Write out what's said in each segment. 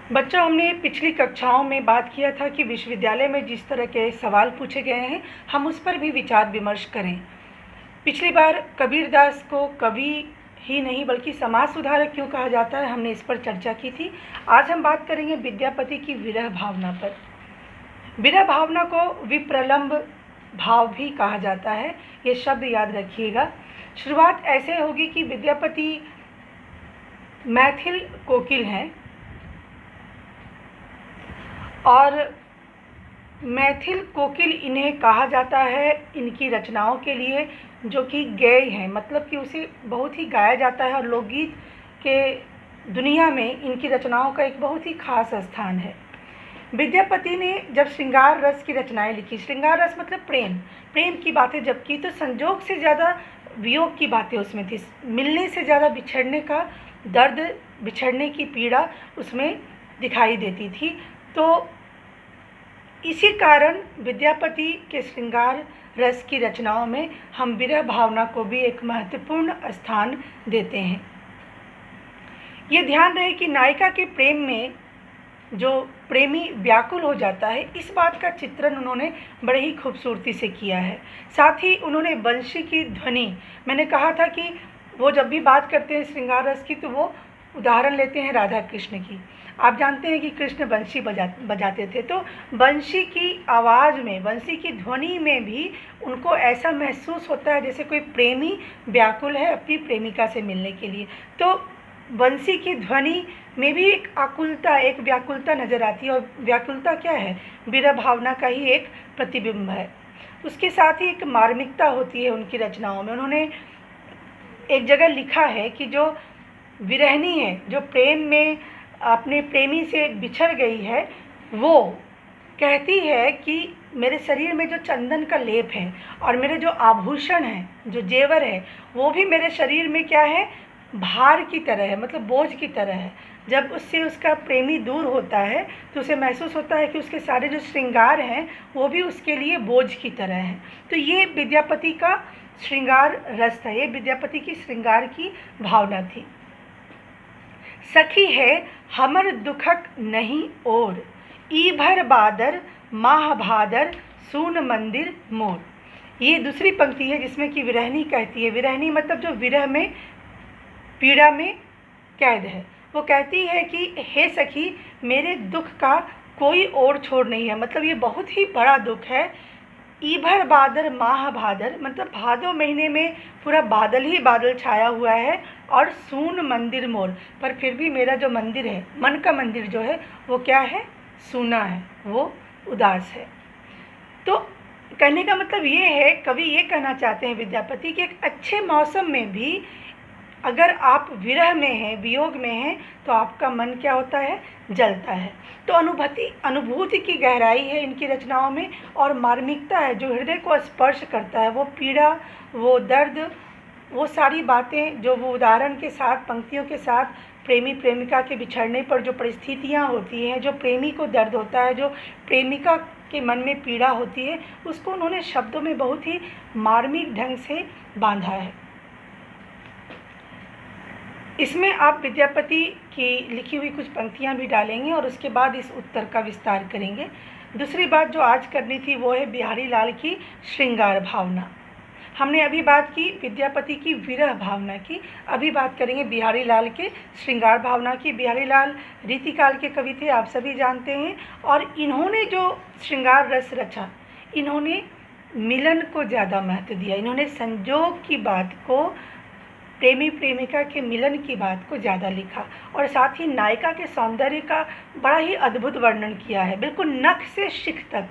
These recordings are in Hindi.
बच्चों, हमने पिछली कक्षाओं में बात किया था कि विश्वविद्यालय में जिस तरह के सवाल पूछे गए हैं, हम उस पर भी विचार विमर्श करें। पिछली बार कबीरदास को कवि ही नहीं बल्कि समाज सुधारक क्यों कहा जाता है, हमने इस पर चर्चा की थी। आज हम बात करेंगे विद्यापति की विरह भावना पर। विरह भावना को विप्रलंब भाव भी कहा जाता है, ये शब्द याद रखिएगा। शुरुआत ऐसे होगी कि विद्यापति मैथिल कोकिल हैं और मैथिल कोकिल इन्हें कहा जाता है इनकी रचनाओं के लिए, जो कि गेय हैं, मतलब कि उसे बहुत ही गाया जाता है और लोकगीत के दुनिया में इनकी रचनाओं का एक बहुत ही खास स्थान है। विद्यापति ने जब श्रृंगार रस की रचनाएं लिखी, श्रृंगार रस मतलब प्रेम की बातें जब की, तो संजोग से ज़्यादा वियोग की बातें उसमें थी। मिलने से ज़्यादा बिछड़ने का दर्द, बिछड़ने की पीड़ा उसमें दिखाई देती थी। तो इसी कारण विद्यापति के श्रृंगार रस की रचनाओं में हम विरह भावना को भी एक महत्वपूर्ण स्थान देते हैं। ये ध्यान रहे कि नायिका के प्रेम में जो प्रेमी व्याकुल हो जाता है, इस बात का चित्रण उन्होंने बड़े ही खूबसूरती से किया है। साथ ही उन्होंने बंशी की ध्वनि, मैंने कहा था कि वो जब भी बात करते हैं श्रृंगार रस की तो वो उदाहरण लेते हैं राधा कृष्ण की। आप जानते हैं कि कृष्ण बंशी बजाते थे, तो बंशी की आवाज़ में, बंशी की ध्वनि में भी उनको ऐसा महसूस होता है जैसे कोई प्रेमी व्याकुल है अपनी प्रेमिका से मिलने के लिए। तो बंशी की ध्वनि में भी एक आकुलता, एक व्याकुलता नज़र आती है, और व्याकुलता क्या है? विरह भावना का ही एक प्रतिबिंब है। उसके साथ ही एक मार्मिकता होती है उनकी रचनाओं में। उन्होंने एक जगह लिखा है कि जो विरहनी है, जो प्रेम में अपने प्रेमी से बिछड़ गई है, वो कहती है कि मेरे शरीर में जो चंदन का लेप है और मेरे जो आभूषण हैं, जो जेवर है, वो भी मेरे शरीर में क्या है? भार की तरह है, मतलब बोझ की तरह है। जब उससे उसका प्रेमी दूर होता है तो उसे महसूस होता है कि उसके सारे जो श्रृंगार हैं वो भी उसके लिए बोझ की तरह हैं। तो ये विद्यापति का श्रृंगार रस था, ये विद्यापति की श्रृंगार की भावना थी। सखी है हमर दुखक नहीं और, ई भर बादर माह भादर सून मंदिर मोर। ये दूसरी पंक्ति है जिसमें कि विरहनी कहती है, विरहनी मतलब जो विरह में, पीड़ा में कैद है, वो कहती है कि हे सखी, मेरे दुख का कोई और छोर नहीं है। मतलब ये बहुत ही बड़ा दुख है। ईभर बादर माह भादर, मतलब भादो महीने में पूरा बादल ही बादल छाया हुआ है, और सून मंदिर मोर, पर फिर भी मेरा जो मंदिर है, मन का मंदिर जो है, वो क्या है? सूना है, वो उदास है। तो कहने का मतलब ये है, कवि ये कहना चाहते हैं विद्यापति कि एक अच्छे मौसम में भी अगर आप विरह में हैं, वियोग में हैं, तो आपका मन क्या होता है? जलता है। तो अनुभूति की गहराई है इनकी रचनाओं में, और मार्मिकता है जो हृदय को स्पर्श करता है। वो पीड़ा, वो दर्द, वो सारी बातें जो वो उदाहरण के साथ, पंक्तियों के साथ, प्रेमी प्रेमिका के बिछड़ने पर जो परिस्थितियाँ होती हैं, जो प्रेमी को दर्द होता है, जो प्रेमिका के मन में पीड़ा होती है, उसको उन्होंने शब्दों में बहुत ही मार्मिक ढंग से बांधा है। इसमें आप विद्यापति की लिखी हुई कुछ पंक्तियां भी डालेंगे और उसके बाद इस उत्तर का विस्तार करेंगे। दूसरी बात जो आज करनी थी वो है बिहारी लाल की श्रृंगार भावना। हमने अभी बात की विद्यापति की विरह भावना की, अभी बात करेंगे बिहारी लाल के श्रृंगार भावना की। बिहारी लाल रीतिकाल के कवि थे, आप सभी जानते हैं, और इन्होंने जो श्रृंगार रस रचा, इन्होंने मिलन को ज़्यादा महत्व दिया। इन्होंने संजोग की बात को, प्रेमी प्रेमिका के मिलन की बात को ज़्यादा लिखा, और साथ ही नायिका के सौंदर्य का बड़ा ही अद्भुत वर्णन किया है, बिल्कुल नख से शिख तक।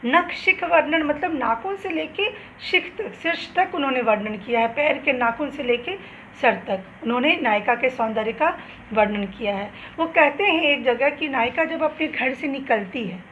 नख शिख वर्णन मतलब नाखून से लेके शिख तक, शीर्ष तक उन्होंने वर्णन किया है। पैर के नाखून से लेके सर तक उन्होंने नायिका के सौंदर्य का वर्णन किया है। वो कहते हैं एक जगह कि नायिका जब अपने घर से निकलती है,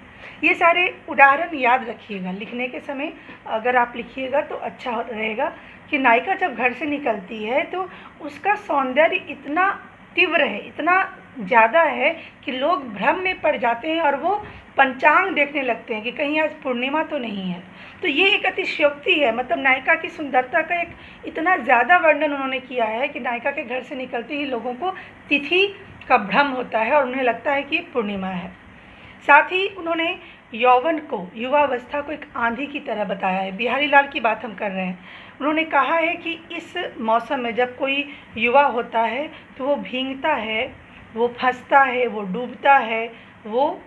ये सारे उदाहरण याद रखिएगा, लिखने के समय अगर आप लिखिएगा तो अच्छा रहेगा, कि नायिका जब घर से निकलती है तो उसका सौंदर्य इतना तीव्र है, इतना ज़्यादा है कि लोग भ्रम में पड़ जाते हैं और वो पंचांग देखने लगते हैं कि कहीं आज पूर्णिमा तो नहीं है। तो ये एक अतिशयोक्ति है, मतलब नायिका की सुंदरता का एक इतना ज़्यादा वर्णन उन्होंने किया है कि नायिका के घर से निकलते ही लोगों को तिथि का भ्रम होता है और उन्हें लगता है कि ये पूर्णिमा है। साथ ही उन्होंने यौवन को, युवावस्था को एक आंधी की तरह बताया है। बिहारी लाल की बात हम कर रहे हैं। उन्होंने कहा है कि इस मौसम में जब कोई युवा होता है तो वो भीगता है, वो फंसता है, वो डूबता है, वो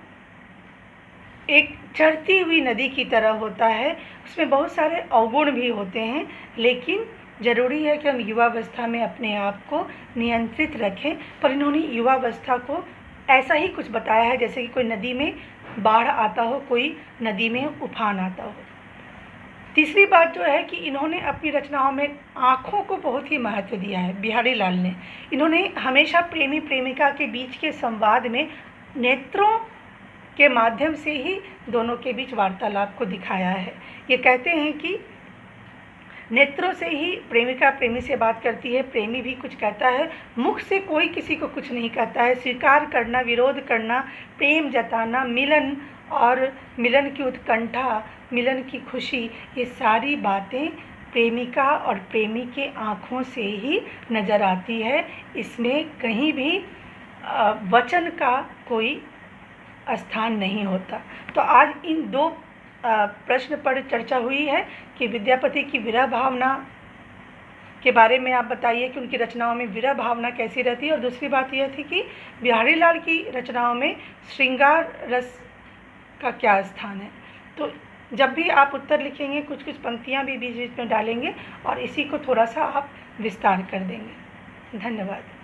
एक चढ़ती हुई नदी की तरह होता है। उसमें बहुत सारे अवगुण भी होते हैं, लेकिन ज़रूरी है कि हम युवावस्था में अपने आप को नियंत्रित रखें। पर इन्होंने युवावस्था को ऐसा ही कुछ बताया है जैसे कि कोई नदी में बाढ़ आता हो, कोई नदी में उफान आता हो। तीसरी बात जो है कि इन्होंने अपनी रचनाओं में आँखों को बहुत ही महत्व दिया है। बिहारी लाल ने, इन्होंने हमेशा प्रेमी प्रेमिका के बीच के संवाद में नेत्रों के माध्यम से ही दोनों के बीच वार्तालाप को दिखाया है। ये कहते हैं कि नेत्रों से ही प्रेमिका प्रेमी से बात करती है, प्रेमी भी कुछ कहता है, मुख से कोई किसी को कुछ नहीं कहता है। स्वीकार करना, विरोध करना, प्रेम जताना, मिलन और मिलन की उत्कंठा, मिलन की खुशी, ये सारी बातें प्रेमिका और प्रेमी के आँखों से ही नज़र आती है। इसमें कहीं भी वचन का कोई स्थान नहीं होता। तो आज इन दो प्रश्न पर चर्चा हुई है कि विद्यापति की विरह भावना के बारे में आप बताइए कि उनकी रचनाओं में विरह भावना कैसी रहती है। और दूसरी बात यह थी कि बिहारी लाल की रचनाओं में श्रृंगार रस का क्या स्थान है। तो जब भी आप उत्तर लिखेंगे कुछ कुछ पंक्तियाँ भी बीच बीच में डालेंगे और इसी को थोड़ा सा आप विस्तार कर देंगे। धन्यवाद।